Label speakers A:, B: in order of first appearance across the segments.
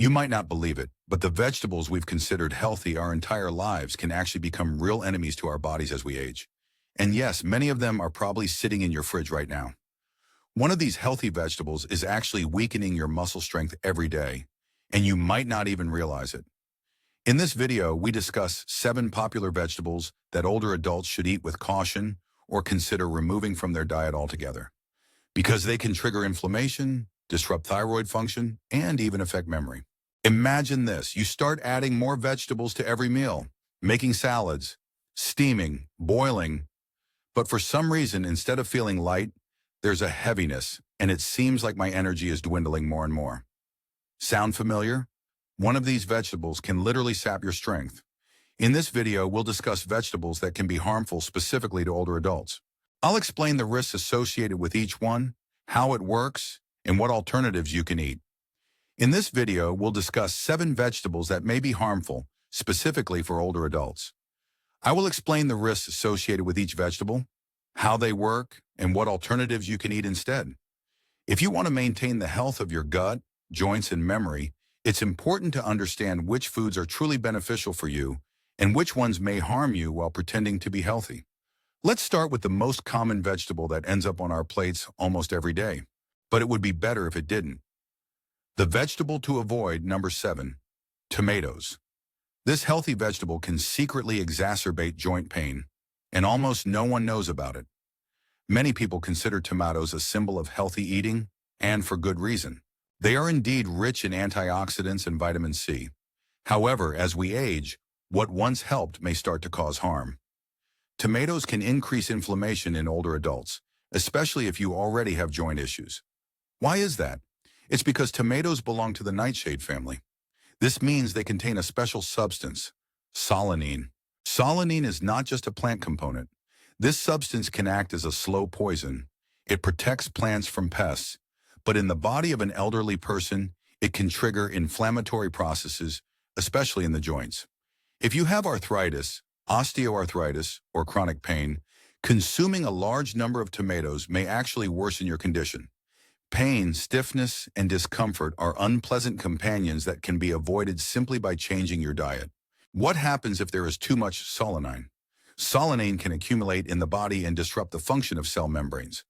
A: You might not believe it, but the vegetables we've considered healthy our entire lives can actually become real enemies to our bodies as we age. And yes, many of them are probably sitting in your fridge right now. One of these healthy vegetables is actually weakening your muscle strength every day, and you might not even realize it. In this video, we discuss 7 popular vegetables that older adults should eat with caution or consider removing from their diet altogether, because they can trigger inflammation, disrupt thyroid function, and even affect memory. Imagine this: you start adding more vegetables to every meal, making salads, steaming, boiling, but for some reason, instead of feeling light, there's a heaviness, and it seems like my energy is dwindling more and more. Sound familiar? One of these vegetables can literally sap your strength. In this video, we'll discuss vegetables that can be harmful specifically to older adults. I'll explain the risks associated with each one, how it works, and what alternatives you can eat. In this video, we'll discuss 7 vegetables that may be harmful, specifically for older adults. I will explain the risks associated with each vegetable, how they work, and what alternatives you can eat instead. If you want to maintain the health of your gut, joints, and memory, it's important to understand which foods are truly beneficial for you and which ones may harm you while pretending to be healthy. Let's start with the most common vegetable that ends up on our plates almost every day, but it would be better if it didn't. The vegetable to avoid, number 7, tomatoes. This healthy vegetable can secretly exacerbate joint pain, and almost no one knows about it. Many people consider tomatoes a symbol of healthy eating, and for good reason. They are indeed rich in antioxidants and vitamin C. However, as we age, what once helped may start to cause harm. Tomatoes can increase inflammation in older adults, especially if you already have joint issues. Why is that? It's because tomatoes belong to the nightshade family. This means they contain a special substance, solanine. Solanine is not just a plant component. This substance can act as a slow poison. It protects plants from pests, but in the body of an elderly person, it can trigger inflammatory processes, especially in the joints. If you have arthritis, osteoarthritis, or chronic pain, consuming a large number of tomatoes may actually worsen your condition. Pain, stiffness, and discomfort are unpleasant companions that can be avoided simply by changing your diet. What happens if there is too much solanine? Solanine can accumulate in the body and disrupt the function of cell membranes.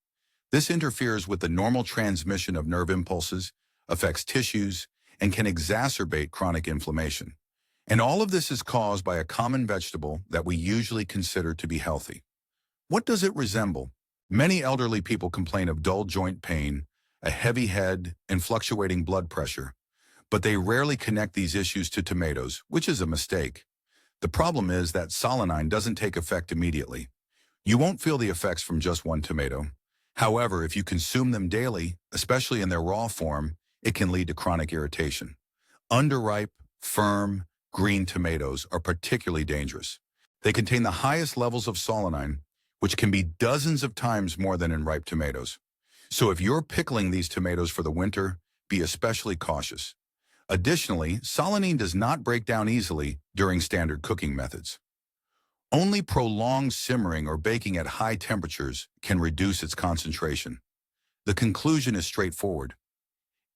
A: This interferes with the normal transmission of nerve impulses, affects tissues, and can exacerbate chronic inflammation. And all of this is caused by a common vegetable that we usually consider to be healthy. What does it resemble? Many elderly people complain of dull joint pain, a heavy head, and fluctuating blood pressure, but they rarely connect these issues to tomatoes, which is a mistake. The problem is that solanine doesn't take effect immediately. You won't feel the effects from just one tomato. However, if you consume them daily, especially in their raw form, it can lead to chronic irritation. Underripe, firm, green tomatoes are particularly dangerous. They contain the highest levels of solanine, which can be dozens of times more than in ripe tomatoes. So if you're pickling these tomatoes for the winter, be especially cautious. Additionally, solanine does not break down easily during standard cooking methods. Only prolonged simmering or baking at high temperatures can reduce its concentration. The conclusion is straightforward.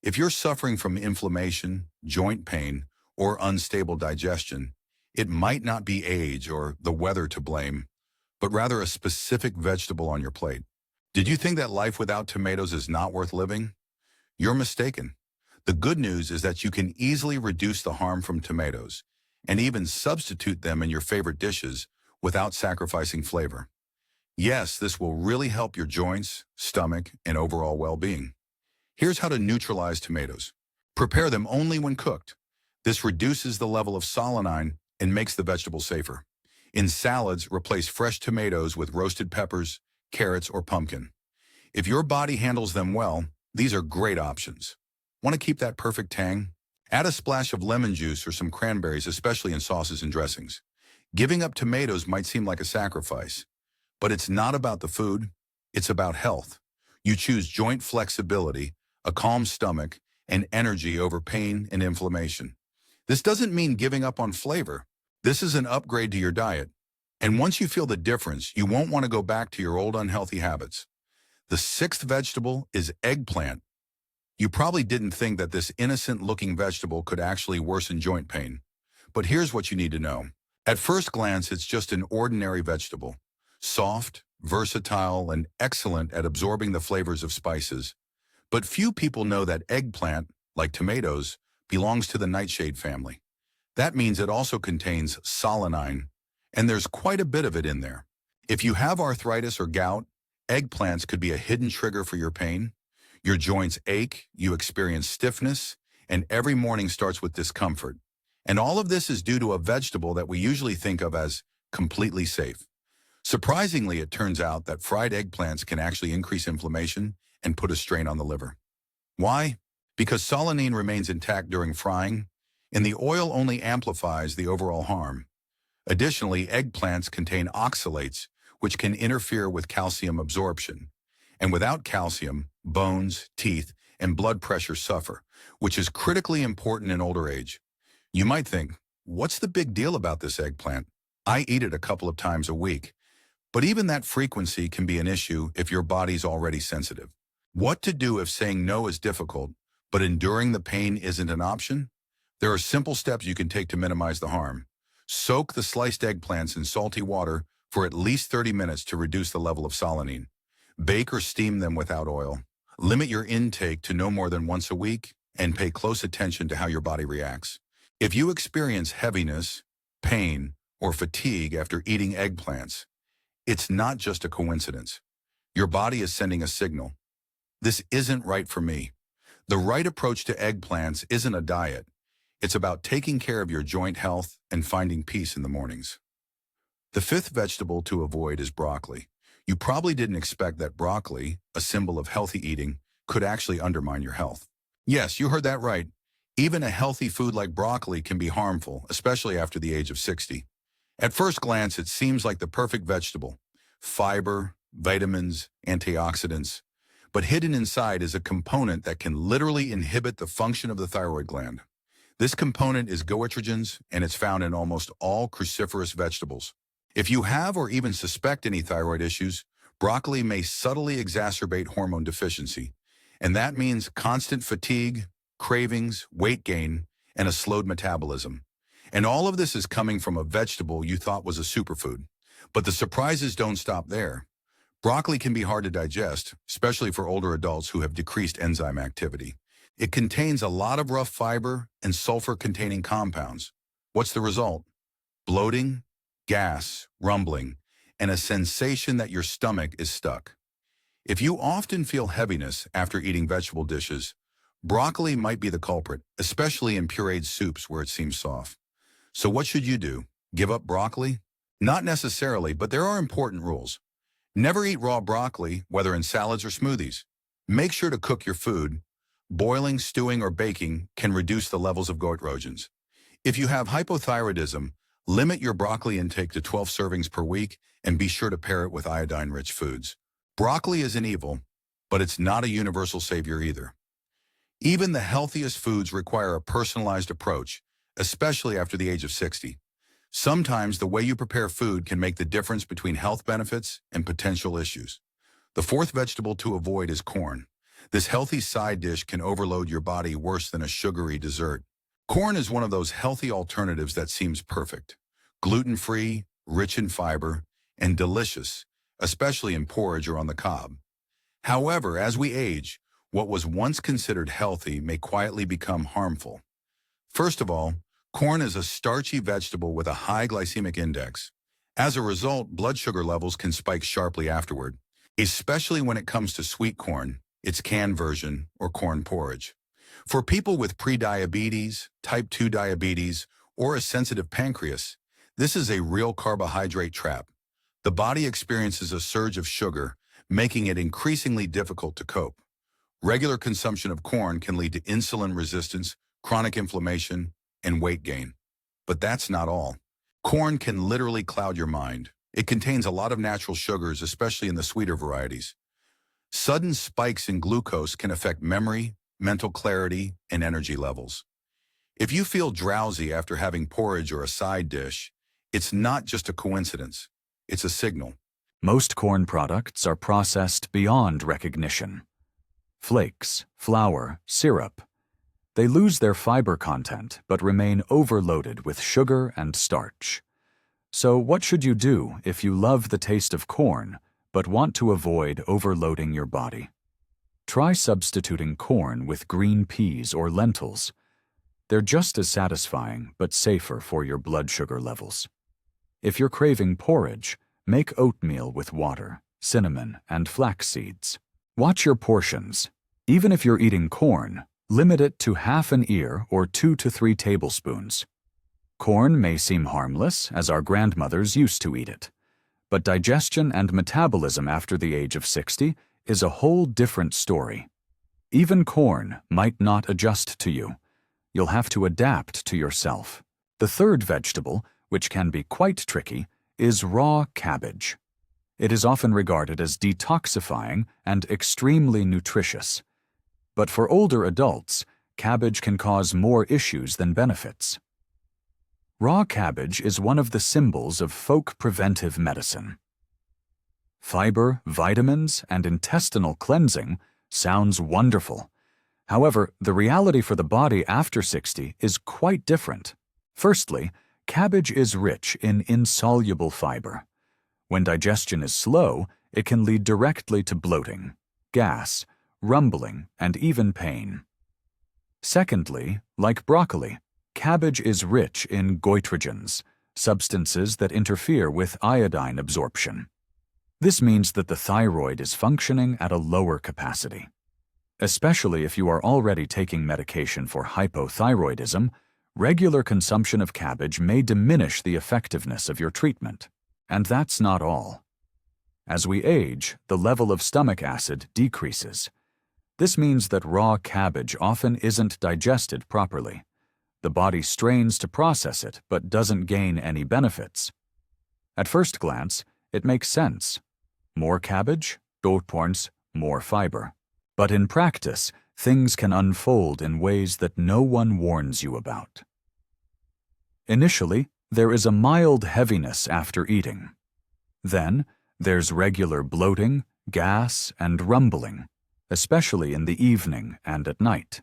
A: If you're suffering from inflammation, joint pain, or unstable digestion, it might not be age or the weather to blame, but rather a specific vegetable on your plate. Did you think that life without tomatoes is not worth living? You're mistaken. The good news is that you can easily reduce the harm from tomatoes and even substitute them in your favorite dishes without sacrificing flavor. Yes, this will really help your joints, stomach, and overall well-being. Here's how to neutralize tomatoes. Prepare them only when cooked. This reduces the level of solanine and makes the vegetable safer. In salads, replace fresh tomatoes with roasted peppers, carrots, or pumpkin. If your body handles them well, these are great options. Want to keep that perfect tang? Add a splash of lemon juice or some cranberries, especially in sauces and dressings. Giving up tomatoes might seem like a sacrifice, but it's not about the food, it's about health. You choose joint flexibility, a calm stomach, and energy over pain and inflammation. This doesn't mean giving up on flavor. This is an upgrade to your diet. And once you feel the difference, you won't want to go back to your old unhealthy habits. The 6th vegetable is eggplant. You probably didn't think that this innocent-looking vegetable could actually worsen joint pain. But here's what you need to know. At first glance, it's just an ordinary vegetable. Soft, versatile, and excellent at absorbing the flavors of spices. But few people know that eggplant, like tomatoes, belongs to the nightshade family. That means it also contains solanine, and there's quite a bit of it in there. If you have arthritis or gout, eggplants could be a hidden trigger for your pain. Your joints ache, you experience stiffness, and every morning starts with discomfort. And all of this is due to a vegetable that we usually think of as completely safe. Surprisingly, it turns out that fried eggplants can actually increase inflammation and put a strain on the liver. Why? Because solanine remains intact during frying, and the oil only amplifies the overall harm. Additionally, eggplants contain oxalates, which can interfere with calcium absorption. And without calcium, bones, teeth, and blood pressure suffer, which is critically important in older age. You might think, what's the big deal about this eggplant? I eat it a couple of times a week. But even that frequency can be an issue if your body's already sensitive. What to do if saying no is difficult, but enduring the pain isn't an option? There are simple steps you can take to minimize the harm. Soak the sliced eggplants in salty water for at least 30 minutes to reduce the level of solanine. Bake or steam them without oil. Limit your intake to no more than once a week, and pay close attention to how your body reacts. If you experience heaviness, pain, or fatigue after eating eggplants, it's not just a coincidence. Your body is sending a signal. This isn't right for me. The right approach to eggplants isn't a diet. It's about taking care of your joint health and finding peace in the mornings. The fifth vegetable to avoid is broccoli. You probably didn't expect that broccoli, a symbol of healthy eating, could actually undermine your health. Yes, you heard that right. Even a healthy food like broccoli can be harmful, especially after the age of 60. At first glance, it seems like the perfect vegetable. Fiber, vitamins, antioxidants. But hidden inside is a component that can literally inhibit the function of the thyroid gland. This component is goitrogens, and it's found in almost all cruciferous vegetables. If you have or even suspect any thyroid issues, broccoli may subtly exacerbate hormone deficiency. And that means constant fatigue, cravings, weight gain, and a slowed metabolism. And all of this is coming from a vegetable you thought was a superfood. But the surprises don't stop there. Broccoli can be hard to digest, especially for older adults who have decreased enzyme activity. It contains a lot of rough fiber and sulfur-containing compounds. What's the result? Bloating, gas, rumbling, and a sensation that your stomach is stuck. If you often feel heaviness after eating vegetable dishes, broccoli might be the culprit, especially in pureed soups where it seems soft. So what should you do? Give up broccoli? Not necessarily, but there are important rules. Never eat raw broccoli, whether in salads or smoothies. Make sure to cook your food. Boiling, stewing, or baking can reduce the levels of goitrogens. If you have hypothyroidism, limit your broccoli intake to 12 servings per week and be sure to pair it with iodine-rich foods. Broccoli isn't evil, but it's not a universal savior either. Even the healthiest foods require a personalized approach, especially after the age of 60. Sometimes the way you prepare food can make the difference between health benefits and potential issues. The fourth vegetable to avoid is corn. This healthy side dish can overload your body worse than a sugary dessert. Corn is one of those healthy alternatives that seems perfect. Gluten-free, rich in fiber, and delicious, especially in porridge or on the cob. However, as we age, what was once considered healthy may quietly become harmful. First of all, corn is a starchy vegetable with a high glycemic index. As a result, blood sugar levels can spike sharply afterward, especially when it comes to sweet corn, its canned version, or corn porridge. For people with prediabetes, type 2 diabetes, or a sensitive pancreas, this is a real carbohydrate trap. The body experiences a surge of sugar, making it increasingly difficult to cope. Regular consumption of corn can lead to insulin resistance, chronic inflammation, and weight gain. But that's not all. Corn can literally cloud your mind. It contains a lot of natural sugars, especially in the sweeter varieties. Sudden spikes in glucose can affect memory, mental clarity, and energy levels. If you feel drowsy after having porridge or a side dish, it's not just a coincidence. It's a signal.
B: Most corn products are processed beyond recognition. flakes, flour, syrup. They lose their fiber content but remain overloaded with sugar and starch. So what should you do if you love the taste of corn but want to avoid overloading your body? Try substituting corn with green peas or lentils. They're just as satisfying but safer for your blood sugar levels. If you're craving porridge, make oatmeal with water, cinnamon, and flax seeds. Watch your portions. Even if you're eating corn, limit it to half an ear or 2 to 3 tablespoons. Corn may seem harmless, as our grandmothers used to eat it. But digestion and metabolism after the age of 60 is a whole different story. Even corn might not adjust to you. You'll have to adapt to yourself. The third vegetable, which can be quite tricky, is raw cabbage. It is often regarded as detoxifying and extremely nutritious. But for older adults, cabbage can cause more issues than benefits. Raw cabbage is one of the symbols of folk preventive medicine. Fiber, vitamins, and intestinal cleansing sounds wonderful. However, the reality for the body after 60 is quite different. Firstly, cabbage is rich in insoluble fiber. When digestion is slow, it can lead directly to bloating, gas, rumbling, and even pain. Secondly, like broccoli, cabbage is rich in goitrogens, substances that interfere with iodine absorption. This means that the thyroid is functioning at a lower capacity. Especially if you are already taking medication for hypothyroidism, regular consumption of cabbage may diminish the effectiveness of your treatment. And that's not all. As we age, the level of stomach acid decreases. This means that raw cabbage often isn't digested properly. The body strains to process it but doesn't gain any benefits. At first glance, it makes sense. More cabbage, Eggplants, more fiber. But in practice, things can unfold in ways that no one warns you about. Initially, there is a mild heaviness after eating. Then, there's regular bloating, gas, and rumbling, especially in the evening and at night.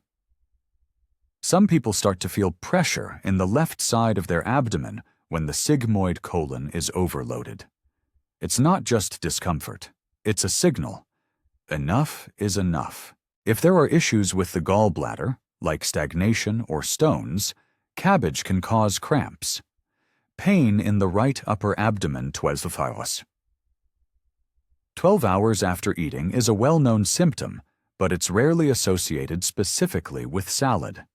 B: Some people start to feel pressure in the left side of their abdomen when the sigmoid colon is overloaded. It's not just discomfort, it's a signal. Enough is enough. If there are issues with the gallbladder, like stagnation or stones, cabbage can cause cramps. Pain in the right upper abdomen 12 hours. 12 hours after eating is a well-known symptom, but it's rarely associated specifically with salad.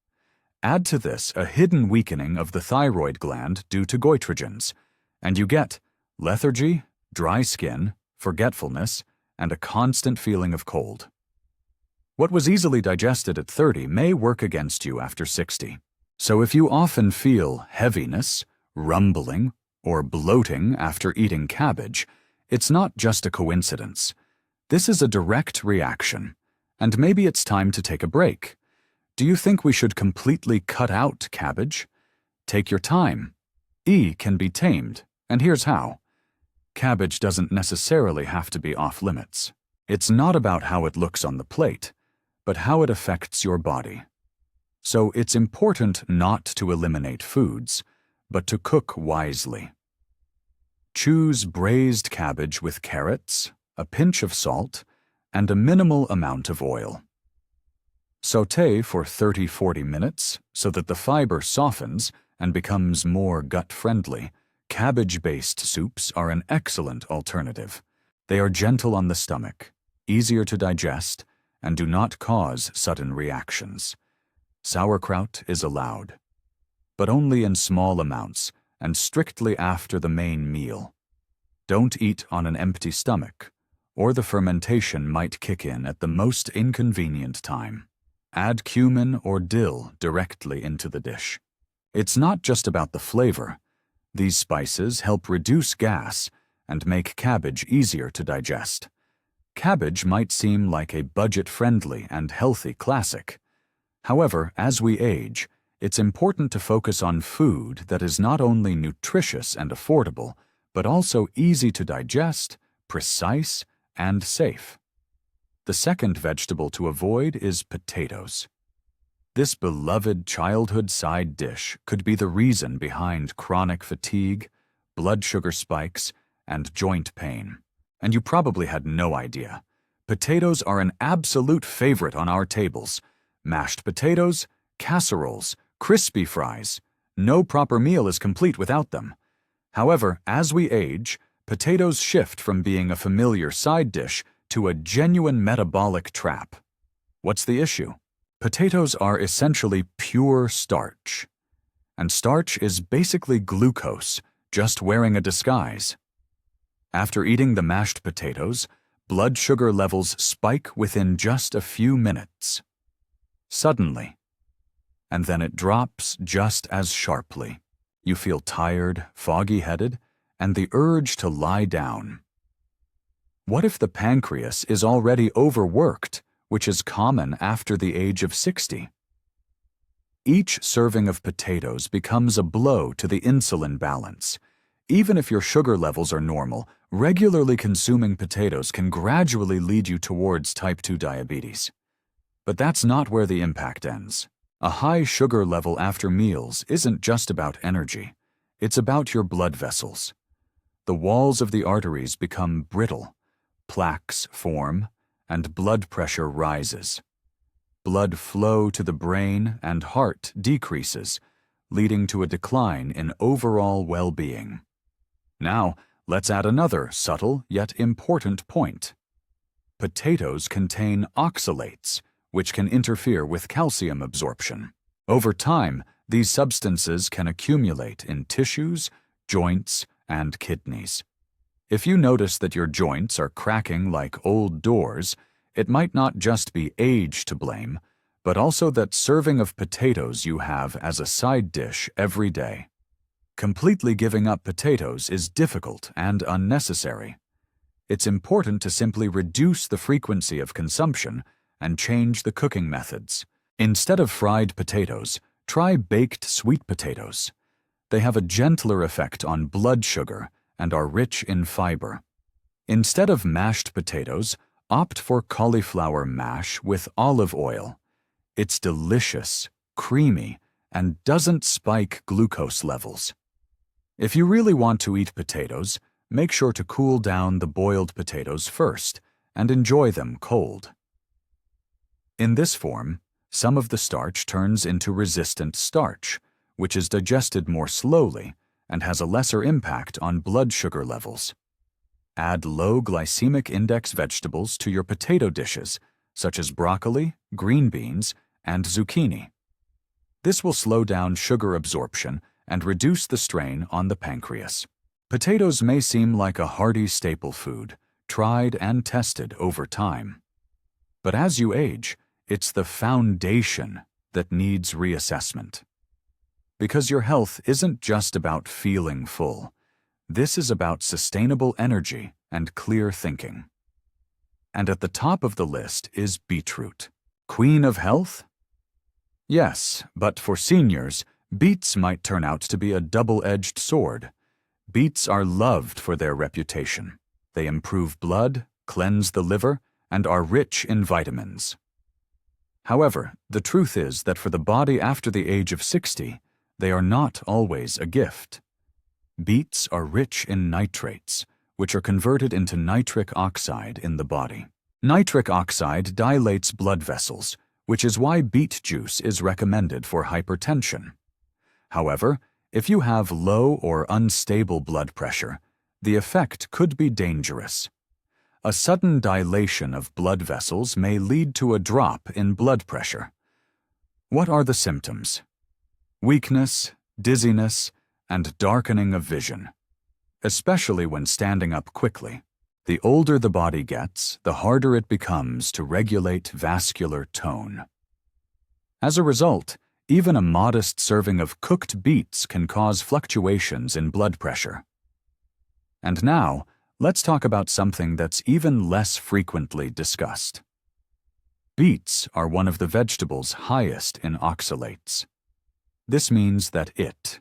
B: Add to this a hidden weakening of the thyroid gland due to goitrogens, and you get lethargy, dry skin, forgetfulness, and a constant feeling of cold. What was easily digested at 30 may work against you after 60. So if you often feel heaviness, rumbling, or bloating after eating cabbage, it's not just a coincidence. This is a direct reaction, and maybe it's time to take a break. Do you think we should completely cut out cabbage? Take your time. E can be tamed, and here's how. Cabbage doesn't necessarily have to be off limits. It's not about how it looks on the plate, but how it affects your body. So it's important not to eliminate foods, but to cook wisely. Choose braised cabbage with carrots, a pinch of salt, and a minimal amount of oil. Sauté for 30–40 minutes so that the fiber softens and becomes more gut-friendly. Cabbage-based soups are an excellent alternative. They are gentle on the stomach, easier to digest, and do not cause sudden reactions. Sauerkraut is allowed, but only in small amounts and strictly after the main meal. Don't eat on an empty stomach, or the fermentation might kick in at the most inconvenient time. Add cumin or dill directly into the dish. It's not just about the flavor. These spices help reduce gas and make cabbage easier to digest. Cabbage might seem like a budget-friendly and healthy classic. However, as we age, it's important to focus on food that is not only nutritious and affordable, but also easy to digest, precise, and safe. The second vegetable to avoid is potatoes. This beloved childhood side dish could be the reason behind chronic fatigue, blood sugar spikes, and joint pain. And you probably had no idea. Potatoes are an absolute favorite on our tables. Mashed potatoes, casseroles, crispy fries. No proper meal is complete without them. However, as we age, potatoes shift from being a familiar side dish to a genuine metabolic trap. What's the issue? Potatoes are essentially pure starch. And starch is basically glucose, just wearing a disguise. After eating the mashed potatoes, blood sugar levels spike within just a few minutes. Suddenly. And then it drops just as sharply. You feel tired, foggy-headed, and the urge to lie down. What if the pancreas is already overworked, which is common after the age of 60? Each serving of potatoes becomes a blow to the insulin balance. Even if your sugar levels are normal, regularly consuming potatoes can gradually lead you towards type 2 diabetes. But that's not where the impact ends. A high sugar level after meals isn't just about energy. It's about your blood vessels. The walls of the arteries become brittle, plaques form, and blood pressure rises. Blood flow to the brain and heart decreases, leading to a decline in overall well-being. Now, let's add another subtle yet important point. Potatoes contain oxalates, which can interfere with calcium absorption. Over time, these substances can accumulate in tissues, joints, and kidneys. If you notice that your joints are cracking like old doors, it might not just be age to blame, but also that serving of potatoes you have as a side dish every day. Completely giving up potatoes is difficult and unnecessary. It's important to simply reduce the frequency of consumption and change the cooking methods. Instead of fried potatoes, try baked sweet potatoes. They have a gentler effect on blood sugar and are rich in fiber. Instead of mashed potatoes, opt for cauliflower mash with olive oil. It's delicious, creamy, and doesn't spike glucose levels. If you really want to eat potatoes, make sure to cool down the boiled potatoes first and enjoy them cold. In this form, some of the starch turns into resistant starch, which is digested more slowly and has a lesser impact on blood sugar levels. Add low glycemic index vegetables to your potato dishes, such as broccoli, green beans, and zucchini. This will slow down sugar absorption and reduce the strain on the pancreas. Potatoes may seem like a hearty staple food, tried and tested over time. But as you age, it's the foundation that needs reassessment. Because your health isn't just about feeling full. This is about sustainable energy and clear thinking. And at the top of the list is beetroot. Queen of health? Yes, but for seniors, beets might turn out to be a double-edged sword. Beets are loved for their reputation. They improve blood, cleanse the liver, and are rich in vitamins. However, the truth is that for the body after the age of 60, they are not always a gift. Beets are rich in nitrates, which are converted into nitric oxide in the body. Nitric oxide dilates blood vessels, which is why beet juice is recommended for hypertension. However, if you have low or unstable blood pressure, the effect could be dangerous. A sudden dilation of blood vessels may lead to a drop in blood pressure. What are the symptoms? Weakness, dizziness, and darkening of vision, especially when standing up quickly. The older the body gets, the harder it becomes to regulate vascular tone. As a result, even a modest serving of cooked beets can cause fluctuations in blood pressure. And now, let's talk about something that's even less frequently discussed. Beets are one of the vegetables highest in oxalates. This means that it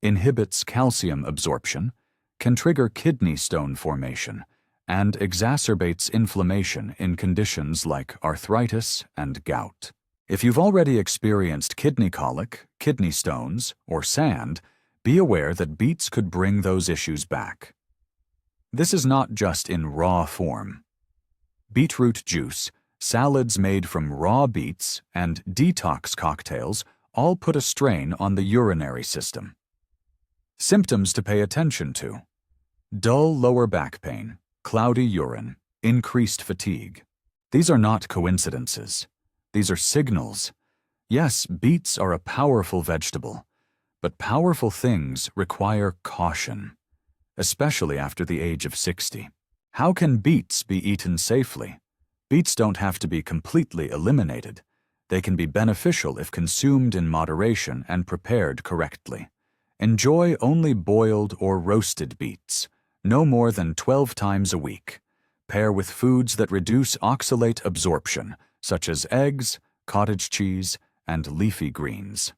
B: inhibits calcium absorption, can trigger kidney stone formation, and exacerbates inflammation in conditions like arthritis and gout. If you've already experienced kidney colic, kidney stones, or sand, be aware that beets could bring those issues back. This is not just in raw form. Beetroot juice, salads made from raw beets, and detox cocktails all put a strain on the urinary system. Symptoms to pay attention to: dull lower back pain, cloudy urine, increased fatigue. These are not coincidences. These are signals. Yes, beets are a powerful vegetable, but powerful things require caution, especially after the age of 60. How can beets be eaten safely? Beets don't have to be completely eliminated. They can be beneficial if consumed in moderation and prepared correctly. Enjoy only boiled or roasted beets, no more than 12 times a week. Pair with foods that reduce oxalate absorption, such as eggs, cottage cheese, and leafy greens.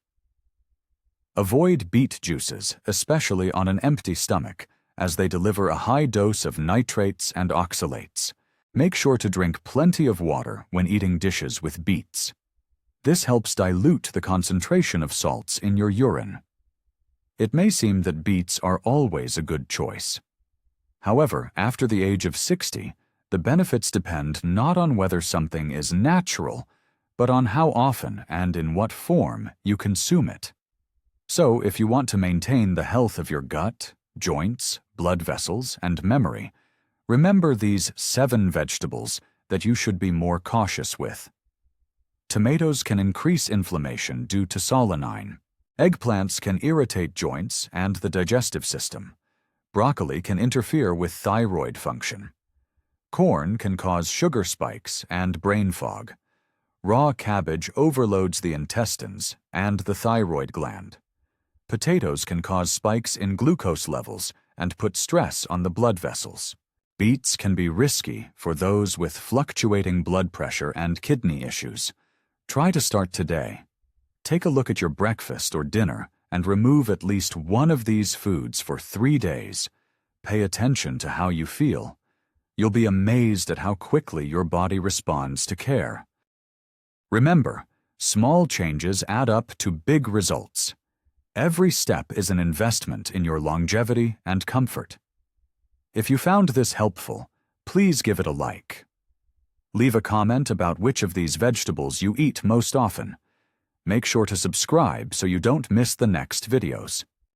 B: Avoid beet juices, especially on an empty stomach, as they deliver a high dose of nitrates and oxalates. Make sure to drink plenty of water when eating dishes with beets. This helps dilute the concentration of salts in your urine. It may seem that beets are always a good choice. However, after the age of 60, the benefits depend not on whether something is natural, but on how often and in what form you consume it. So, if you want to maintain the health of your gut, joints, blood vessels, and memory, remember these 7 vegetables that you should be more cautious with. Tomatoes can increase inflammation due to solanine. Eggplants can irritate joints and the digestive system. Broccoli can interfere with thyroid function. Corn can cause sugar spikes and brain fog. Raw cabbage overloads the intestines and the thyroid gland. Potatoes can cause spikes in glucose levels and put stress on the blood vessels. Beets can be risky for those with fluctuating blood pressure and kidney issues. Try to start today. Take a look at your breakfast or dinner and remove at least one of these foods for 3 days. Pay attention to how you feel. You'll be amazed at how quickly your body responds to care. Remember, small changes add up to big results. Every step is an investment in your longevity and comfort. If you found this helpful, please give it a like. Leave a comment about which of these vegetables you eat most often. Make sure to subscribe so you don't miss the next videos.